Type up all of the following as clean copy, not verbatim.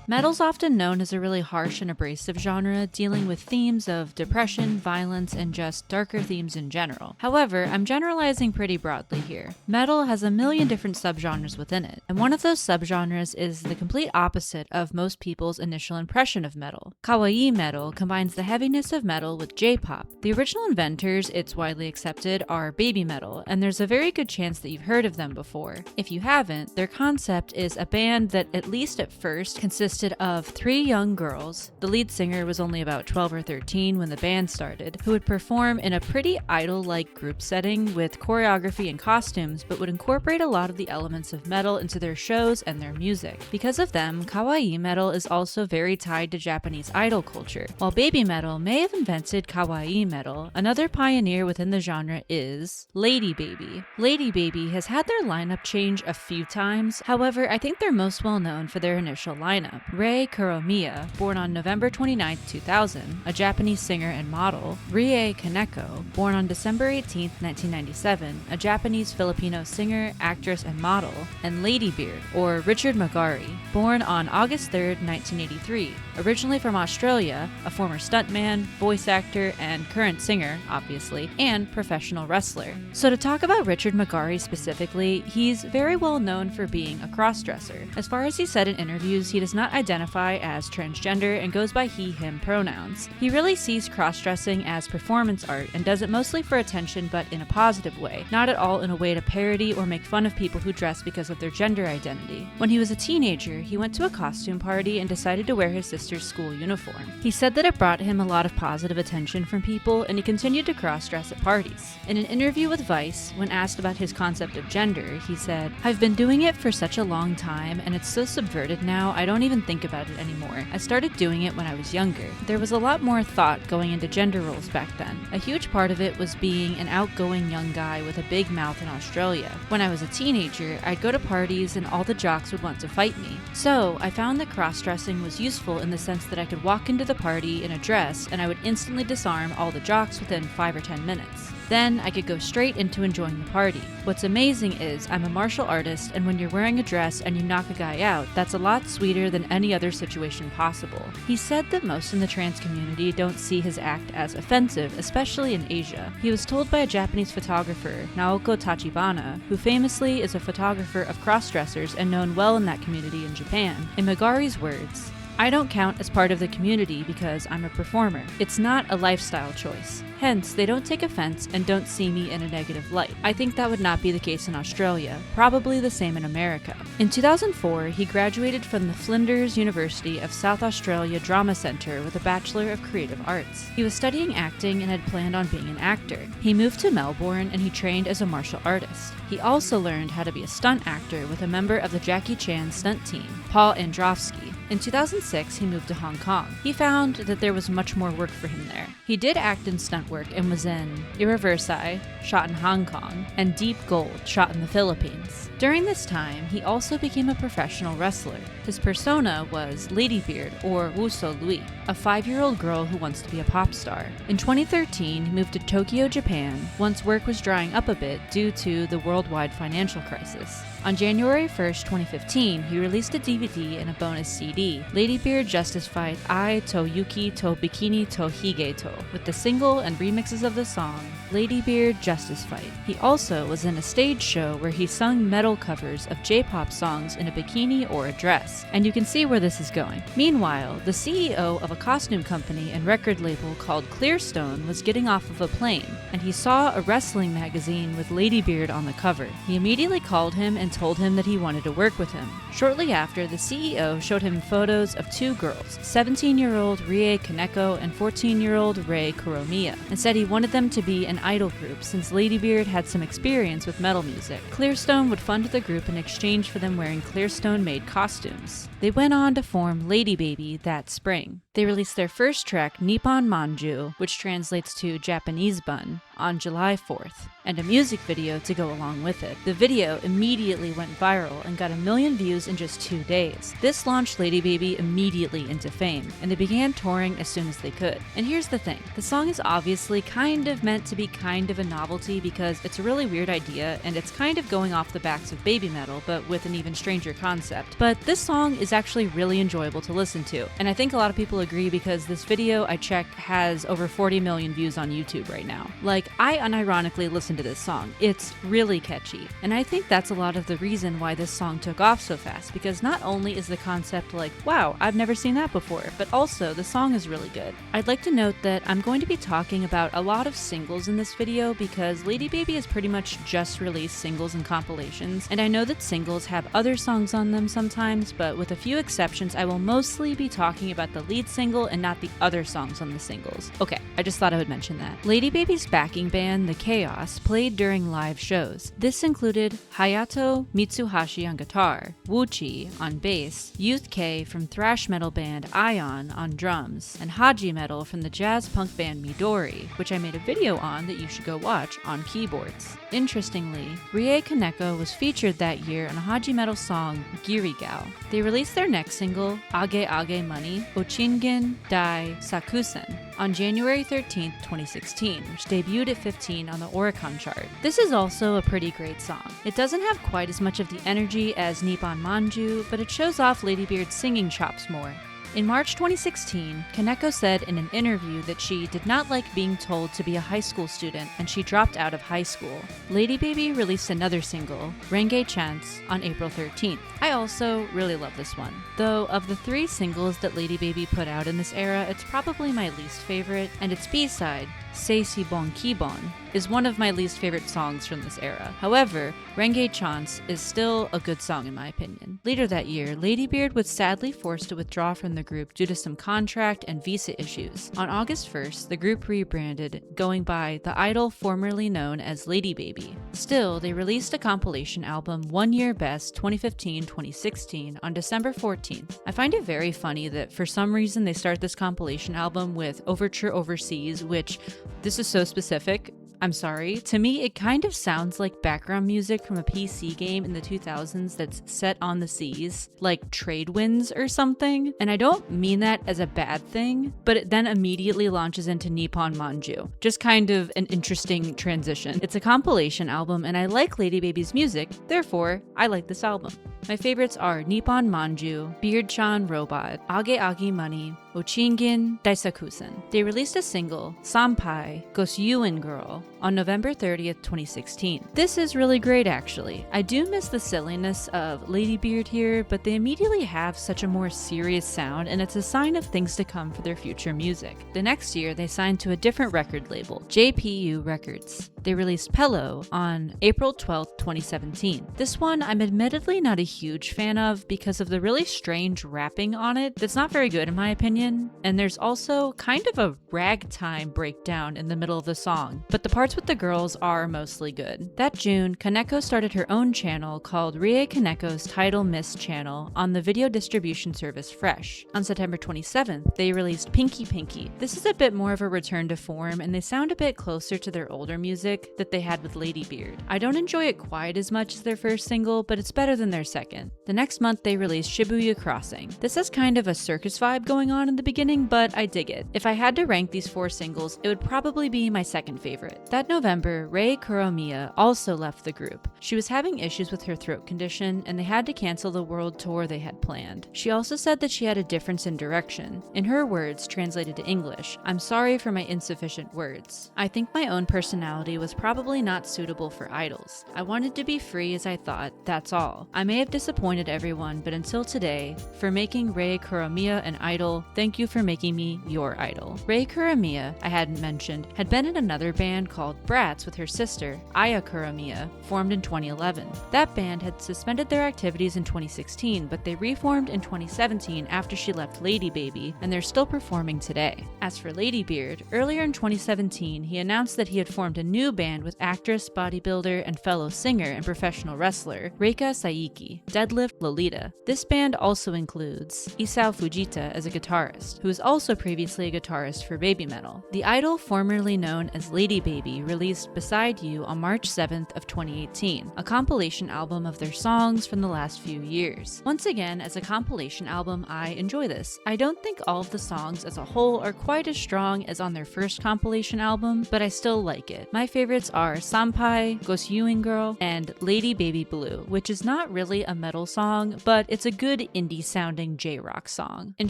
Metal's often known as a really harsh and abrasive genre, dealing with themes of depression, violence, and just darker themes in general. However, I'm generalizing pretty broadly here. Metal has a million different subgenres within it, and one of those subgenres is the complete opposite of most people's initial impression of metal. Kawaii metal combines the heaviness of metal with J-pop. The original inventors, it's widely accepted, are baby metal, and there's a very good chance that you've heard of them before. If you haven't, their concept is a band that, at least at first, consisted of 3 young girls. The lead singer was only about 12 or 13 when the band started, who would perform in a pretty idol-like group setting with choreography and costumes, but would incorporate a lot of the elements of metal into their shows and their music. Because of them, Kawaii metal is also very tied to Japanese idol culture. While baby metal may have invented Kawaii metal, another pioneer within the genre is Ladybaby. Ladybaby has had their lineup change a few times, however, I think they're most well known for their initial lineup. Rei Kuromiya, born on November 29, 2000, a Japanese singer and model. Rie Kaneko, born on December 18, 1997, a Japanese-Filipino singer, actress, and model. And Ladybeard, or Richard Magari, born on August 3, 1983, originally from Australia, a former stuntman, voice actor, and current singer, obviously, and professional wrestler. So to talk about Richard Magari specifically, he's very well known for being a crossdresser. As far as he said in interviews, he does not identify as transgender and goes by he/him pronouns. He really sees cross-dressing as performance art and does it mostly for attention but in a positive way, not at all in a way to parody or make fun of people who dress because of their gender identity. When he was a teenager, he went to a costume party and decided to wear his sister's school uniform. He said that it brought him a lot of positive attention from people, and he continued to cross-dress at parties. In an interview with Vice, when asked about his concept of gender, he said, "I've been doing it for such a long time, and it's so subverted now, I don't even think about it anymore. I started doing it when I was younger. There was a lot more thought going into gender roles back then. A huge part of it was being an outgoing young guy with a big mouth in Australia. When I was a teenager, I'd go to parties and all the jocks would want to fight me. So I found that cross-dressing was useful in the sense that I could walk into the party in a dress and I would instantly disarm all the jocks within 5 or 10 minutes. Then I could go straight into enjoying the party. What's amazing is I'm a martial artist, and when you're wearing a dress and you knock a guy out, that's a lot sweeter than any other situation possible." He said that most in the trans community don't see his act as offensive, especially in Asia. He was told by a Japanese photographer, Naoko Tachibana, who famously is a photographer of cross-dressers and known well in that community in Japan. In Magari's words, "I don't count as part of the community because I'm a performer. It's not a lifestyle choice. Hence, they don't take offense and don't see me in a negative light. I think that would not be the case in Australia, probably the same in America." In 2004, he graduated from the Flinders University of South Australia Drama Centre with a Bachelor of Creative Arts. He was studying acting and had planned on being an actor. He moved to Melbourne and he trained as a martial artist. He also learned how to be a stunt actor with a member of the Jackie Chan stunt team, Paul Androfsky. In 2006, he moved to Hong Kong. He found that there was much more work for him there. He did act in stunt work and was in Irreversi, shot in Hong Kong, and Deep Gold, shot in the Philippines. During this time, he also became a professional wrestler. His persona was Ladybeard, or Wuso Lui, a 5-year-old girl who wants to be a pop star. In 2013, he moved to Tokyo, Japan, once work was drying up a bit due to the worldwide financial crisis. On January 1st, 2015, he released a DVD and a bonus CD, Ladybeard Justice Fight Ai to Yuki to Bikini to Hige to, with the single and remixes of the song, Ladybeard Justice Fight. He also was in a stage show where he sung metal covers of J-pop songs in a bikini or a dress, and you can see where this is going. Meanwhile, the CEO of a costume company and record label called Clearstone was getting off of a plane, and he saw a wrestling magazine with Ladybeard on the cover. He immediately called him and told him that he wanted to work with him. Shortly after, the CEO showed him photos of 2 girls, 17-year-old Rie Kaneko and 14-year-old Rei Kuromiya, and said he wanted them to be an idol group since Ladybeard had some experience with metal music. Clearstone would fund the group in exchange for them wearing Clearstone-made costumes. They went on to form Ladybaby that spring. They released their first track, Nippon Manju, which translates to Japanese bun, on July 4th, and a music video to go along with it. The video immediately went viral and got 1 million views in just 2 days. This launched Ladybaby immediately into fame, and they began touring as soon as they could. And here's the thing, the song is obviously kind of meant to be kind of a novelty because it's a really weird idea and it's kind of going off the backs of baby metal but with an even stranger concept. But this song is actually really enjoyable to listen to, and I think a lot of people agree because this video, I checked, has over 40 million views on YouTube right now. Like, I unironically listened to this song. It's really catchy, and I think that's a lot of the reason why this song took off so fast, because not only is the concept like, wow, I've never seen that before, but also the song is really good. I'd like to note that I'm going to be talking about a lot of singles in this video because Ladybaby has pretty much just released singles and compilations, and I know that singles have other songs on them sometimes, but with a few exceptions, I will mostly be talking about the lead single and not the other songs on the singles. Okay, I just thought I would mention that. Ladybaby's backing band, The Chaos, played during live shows. This included Hayato Mitsuhashi on guitar, Wuchi on bass, Youth K from thrash metal band Ion on drums, and Haji Metal from the jazz punk band Midori, which I made a video on that you should go watch, on keyboards. Interestingly, Rie Kaneko was featured that year on a Haji Metal song, Girigao. They released their next single, Age Age Money, Ochingen Dai Sakusen, on January 13, 2016, which debuted at 15 on the Oricon chart. This is also a pretty great song. It doesn't have quite as much of the energy as Nippon Manju, but it shows off Ladybeard's singing chops more. In March 2016, Kaneko said in an interview that she did not like being told to be a high school student and she dropped out of high school. Ladybaby released another single, Renge Chance, on April 13th. I also really love this one. Though of the 3 singles that Ladybaby put out in this era, it's probably my least favorite, and its B-side, Sei Si Bon Ki Bon, is one of my least favorite songs from this era. However, Renge Chance is still a good song in my opinion. Later that year, Ladybeard was sadly forced to withdraw from the group due to some contract and visa issues. On August 1st, the group rebranded, going by the idol formerly known as Ladybaby. Still, they released a compilation album, 1 Year Best 2015-2016, on December 14th. I find it very funny that for some reason they start this compilation album with Overture Overseas, which, this is so specific, I'm sorry. To me, it kind of sounds like background music from a PC game in the 2000s that's set on the seas, like Trade Winds or something. And I don't mean that as a bad thing, but it then immediately launches into Nippon Manju. Just kind of an interesting transition. It's a compilation album, and I like Ladybaby's music, therefore, I like this album. My favorites are Nippon Manju, Beard-chan Robot, Age Age Money, Ochingen Daisakusen. They released a single, Sampai Gosyuin Girl, on November 30th, 2016. This is really great actually. I do miss the silliness of Ladybeard here, but they immediately have such a more serious sound, and it's a sign of things to come for their future music. The next year, they signed to a different record label, JPU Records. They released Pello on April 12th, 2017. This one I'm admittedly not a huge fan of because of the really strange rapping on it that's not very good in my opinion, and there's also kind of a ragtime breakdown in the middle of the song, but the parts with the girls are mostly good. That June, Kaneko started her own channel called Rie Kaneko's Title Miss channel on the video distribution service Fresh. On September 27th, they released Pinky Pinky. This is a bit more of a return to form, and they sound a bit closer to their older music that they had with Ladybeard. I don't enjoy it quite as much as their first single, but it's better than their second. The next month, they released Shibuya Crossing. This has kind of a circus vibe going on in the beginning, but I dig it. If I had to rank these 4 singles, it would probably be my second favorite. That November, Rei Kuromiya also left the group. She was having issues with her throat condition, and they had to cancel the world tour they had planned. She also said that she had a difference in direction. In her words, translated to English, "I'm sorry for my insufficient words. I think my own personality was probably not suitable for idols. I wanted to be free as I thought, that's all. I may have disappointed everyone, but until today, for making Rei Kuromiya an idol, thank you for making me your idol." Rei Kuromiya, I hadn't mentioned, had been in another band called Bratz with her sister, Aya Kuromiya, formed in 2011. That band had suspended their activities in 2016, but they reformed in 2017 after she left Ladybaby, and they're still performing today. As for Ladybeard, earlier in 2017, he announced that he had formed a new band with actress, bodybuilder, and fellow singer and professional wrestler, Reika Saiki, Deadlift Lolita. This band also includes Isao Fujita as a guitarist. guitarist, who was also previously a guitarist for Baby Metal. The idol, formerly known as Ladybaby, released Beside You on March 7th of 2018, a compilation album of their songs from the last few years. Once again, as a compilation album, I enjoy this. I don't think all of the songs as a whole are quite as strong as on their first compilation album, but I still like it. My favorites are Sampai, Gosyuing Girl, and Lady Baby Blue, which is not really a metal song, but it's a good indie-sounding J-rock song. In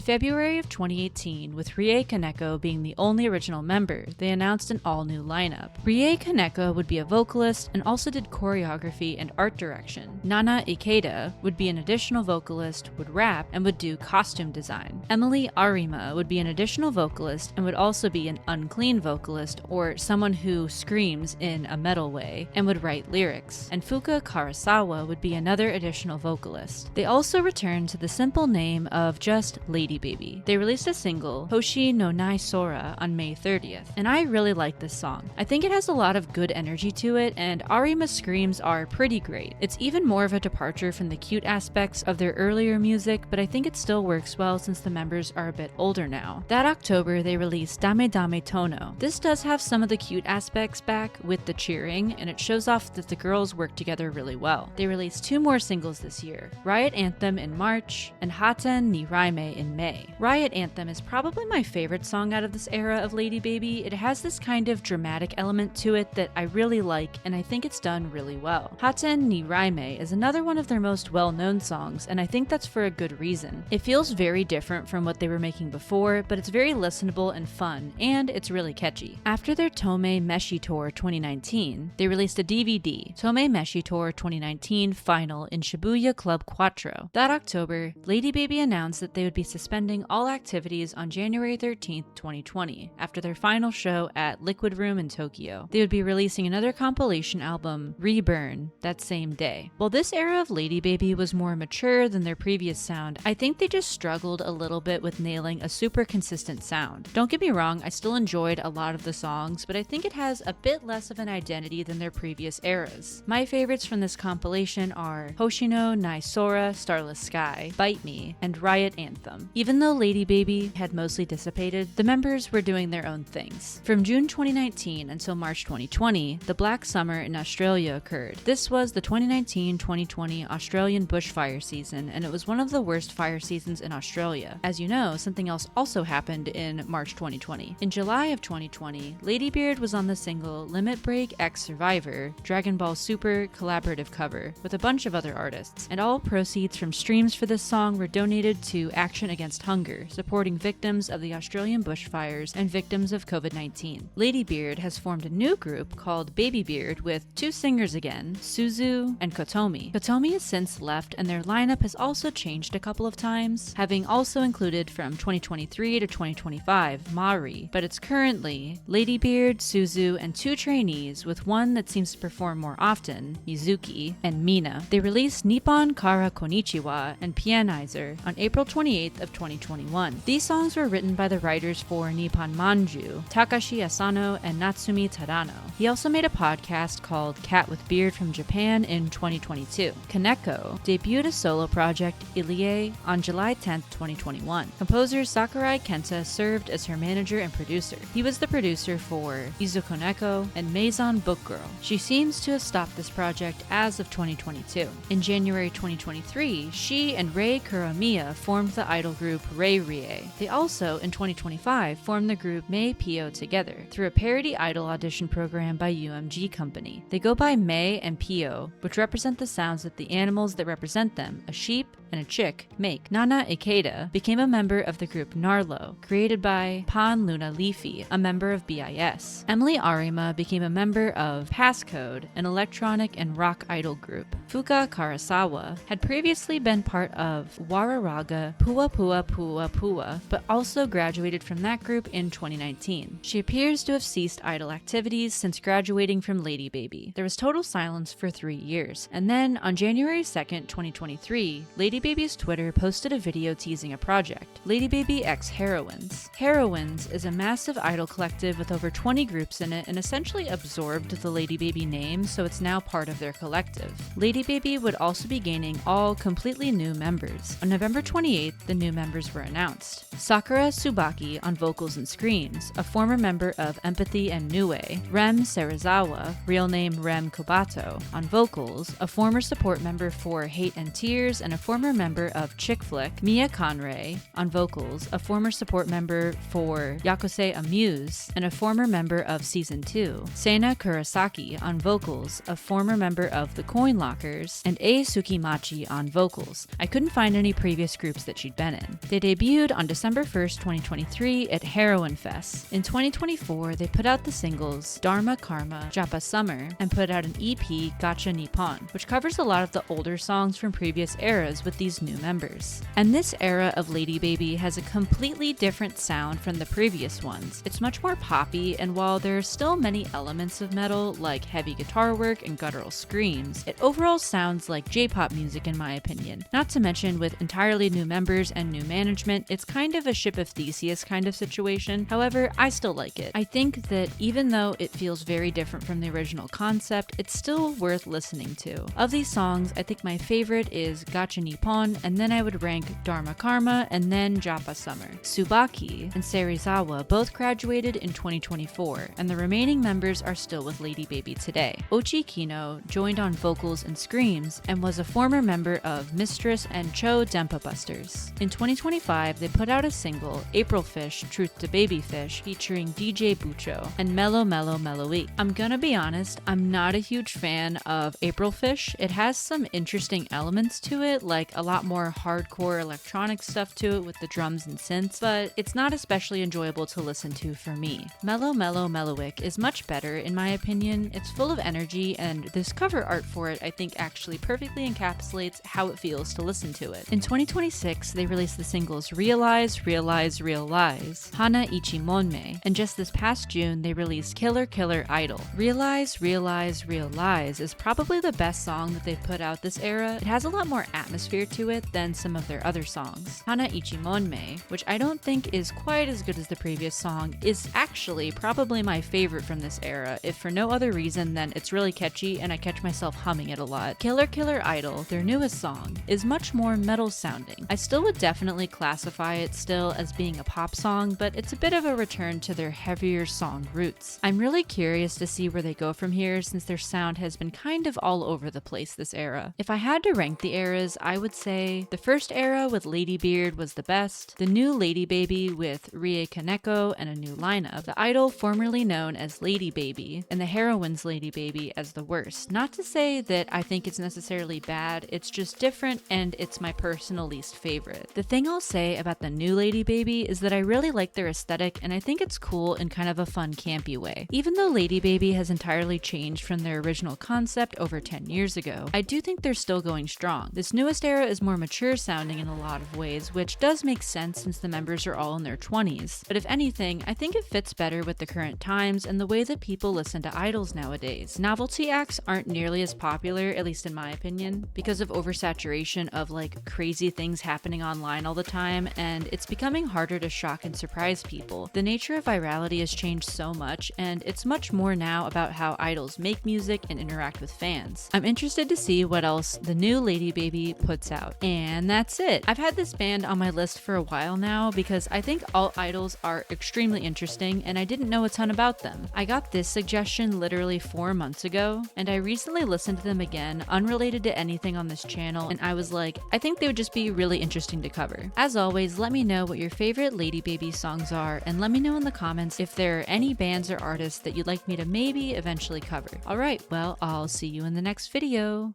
February of 2018, with Rie Kaneko being the only original member, they announced an all-new lineup. Rie Kaneko would be a vocalist and also did choreography and art direction. Nana Ikeda would be an additional vocalist, would rap, and would do costume design. Emily Arima would be an additional vocalist and would also be an unclean vocalist, or someone who screams in a metal way, and would write lyrics. And Fuka Karasawa would be another additional vocalist. They also returned to the simple name of just Ladybaby. They released a single, Hoshi no Nai Sora, on May 30th, and I really like this song. I think it has a lot of good energy to it, and Arima's screams are pretty great. It's even more of a departure from the cute aspects of their earlier music, but I think it still works well since the members are a bit older now. That October, they released Dame Dame Tono. This does have some of the cute aspects back with the cheering, and it shows off that the girls work together really well. They released 2 more singles this year, Riot Anthem in March and Haten ni Raime in May. Riot Anthem is probably my favorite song out of this era of Ladybaby. It has this kind of dramatic element to it that I really like, and I think it's done really well. Haten ni Raime is another one of their most well-known songs, and I think that's for a good reason. It feels very different from what they were making before, but it's very listenable and fun, and it's really catchy. After their Tomei Meshi Tour 2019, they released a DVD, Tomei Meshi Tour 2019 Final in Shibuya Club Quattro. That October, Ladybaby announced that they would be suspending all activities on January 13th, 2020, after their final show at Liquid Room in Tokyo. They would be releasing another compilation album, Rebranding, that same day. While this era of Ladybaby was more mature than their previous sound, I think they just struggled a little bit with nailing a super consistent sound. Don't get me wrong, I still enjoyed a lot of the songs, but I think it has a bit less of an identity than their previous eras. My favorites from this compilation are Hoshino Nai Sora, Starless Sky, Bite Me, and Riot Anthem. Even though Ladybaby had mostly dissipated, the members were doing their own things. From June 2019 until March 2020, the Black Summer in Australia occurred. This was the 2019-2020 Australian bushfire season, and it was one of the worst fire seasons in Australia. As you know, something else also happened in March 2020. In July of 2020, Ladybeard was on the single Limit Break X Survivor, Dragon Ball Super collaborative cover, with a bunch of other artists, and all proceeds from streams for this song were donated to Action Against Hunger, supporting victims of the Australian bushfires and victims of COVID-19. Ladybeard has formed a new group called Babybeard with 2 singers again, Suzu and Kotomi. Kotomi has since left, and their lineup has also changed a couple of times, having also included from 2023 to 2025 Mari, but it's currently Ladybeard, Suzu, and 2 trainees, with one that seems to perform more often, Mizuki, and Mina. They released Nippon Kara Konnichiwa and Pianizer on April 28th of 2021. These songs were written by the writers for Nippon Manju, Takashi Asano and Natsumi Tadano. He also made a podcast called Cat with Beard from Japan in 2022. Kaneko debuted a solo project, Ilie, on July 10th, 2021. Composer Sakurai Kenta served as her manager and producer. He was the producer for Izukoneko and Maison Book Girl. She seems to have stopped this project as of 2022. In January 2023, she and Rei Kuromiya formed the idol group Rei Rie. They also, in 2025, formed the group Mei Pio together through a parody idol audition program by UMG Company. They go by Mei and Pio, which represent the sounds that the animals that represent them, a sheep and a chick, make. Nana Ikeda became a member of the group Narlo, created by Pan Luna Leafy, a member of BIS. Emily Arima became a member of Passcode, an electronic and rock idol group. Fuka Karasawa had previously been part of Wararaga Pua Pua Pua Pua, but also graduated from that group in 2019. She appears to have ceased idol activities since graduating from Ladybaby. There was total silence for 3 years, and then on January 2nd, 2023, Ladybaby Ladybaby's Twitter posted a video teasing a project, Ladybaby x Heroines. Heroines is a massive idol collective with over 20 groups in it and essentially absorbed the Ladybaby name, so it's now part of their collective. Ladybaby would also be gaining all completely new members. On November 28th, the new members were announced. Sakura Tsubaki on vocals and screams, a former member of Empathy and Nue, Rem Serizawa, real name Rem Kobato, on vocals, a former support member for Hate and Tears and a former member of Chick Flick, Mia Conray, on vocals, a former support member for Yakuse Amuse, and a former member of Season 2, Seina Kurosaki on vocals, a former member of the Coin Lockers, and A Sukimachi on vocals. I couldn't find any previous groups that she'd been in. They debuted on December 1st, 2023 at Heroin Fest. In 2024, they put out the singles Dharma Karma, Japa Summer, and put out an EP, Gacha Nippon, which covers a lot of the older songs from previous eras with these new members. And this era of Ladybaby has a completely different sound from the previous ones. It's much more poppy, and while there are still many elements of metal, like heavy guitar work and guttural screams, it overall sounds like J-pop music in my opinion. Not to mention, with entirely new members and new management, it's kind of a Ship of Theseus kind of situation. However, I still like it. I think that even though it feels very different from the original concept, it's still worth listening to. Of these songs, I think my favorite is Gacha Nippon, and then I would rank Dharma Karma, and then Japa Summer. Tsubaki and Serizawa both graduated in 2024, and the remaining members are still with Ladybaby today. Ochi Kino joined on vocals and screams, and was a former member of Mistress and Cho Dempa Busters. In 2025, they put out a single, April Fish, Truth to Baby Fish, featuring DJ Bucho and Mellow Mellow Mellowy. I'm gonna be honest, I'm not a huge fan of April Fish. It has some interesting elements to it, like a lot more hardcore electronic stuff to it with the drums and synths, but it's not especially enjoyable to listen to for me. Mellow Mellow Mellowick is much better in my opinion. It's full of energy, and this cover art for it I think actually perfectly encapsulates how it feels to listen to it. In 2026, they released the singles Realize, Realize, Realize, Hana Ichimonme, and just this past June they released Killer Killer Idol. Realize, Realize, Realize is probably the best song that they've put out this era. It has a lot more atmosphere to it than some of their other songs. Hana Ichimonme, which I don't think is quite as good as the previous song, is actually probably my favorite from this era, if for no other reason than it's really catchy and I catch myself humming it a lot. Killer Killer Idol, their newest song, is much more metal sounding. I still would definitely classify it still as being a pop song, but it's a bit of a return to their heavier song roots. I'm really curious to see where they go from here, since their sound has been kind of all over the place this era. If I had to rank the eras, I would say the first era with Ladybeard was the best, the new Ladybaby with Rie Kaneko and a new lineup, the idol formerly known as Ladybaby, and the Heroines Ladybaby as the worst. Not to say that I think it's necessarily bad, it's just different and it's my personal least favorite. The thing I'll say about the new Ladybaby is that I really like their aesthetic, and I think it's cool in kind of a fun campy way. Even though Ladybaby has entirely changed from their original concept over 10 years ago, I do think they're still going strong. This newest era is more mature sounding in a lot of ways, which does make sense since the members are all in their 20s. But if anything, I think it fits better with the current times and the way that people listen to idols nowadays. Novelty acts aren't nearly as popular, at least in my opinion, because of oversaturation of like crazy things happening online all the time, and it's becoming harder to shock and surprise people. The nature of virality has changed so much, and it's much more now about how idols make music and interact with fans. I'm interested to see what else the new Ladybaby puts out. And that's it. I've had this band on my list for a while now because I think alt idols are extremely interesting and I didn't know a ton about them. I got this suggestion literally 4 months ago, and I recently listened to them again, unrelated to anything on this channel, and I was like, I think they would just be really interesting to cover. As always, let me know what your favorite Ladybaby songs are, and let me know in the comments if there are any bands or artists that you'd like me to maybe eventually cover. Alright, well, I'll see you in the next video.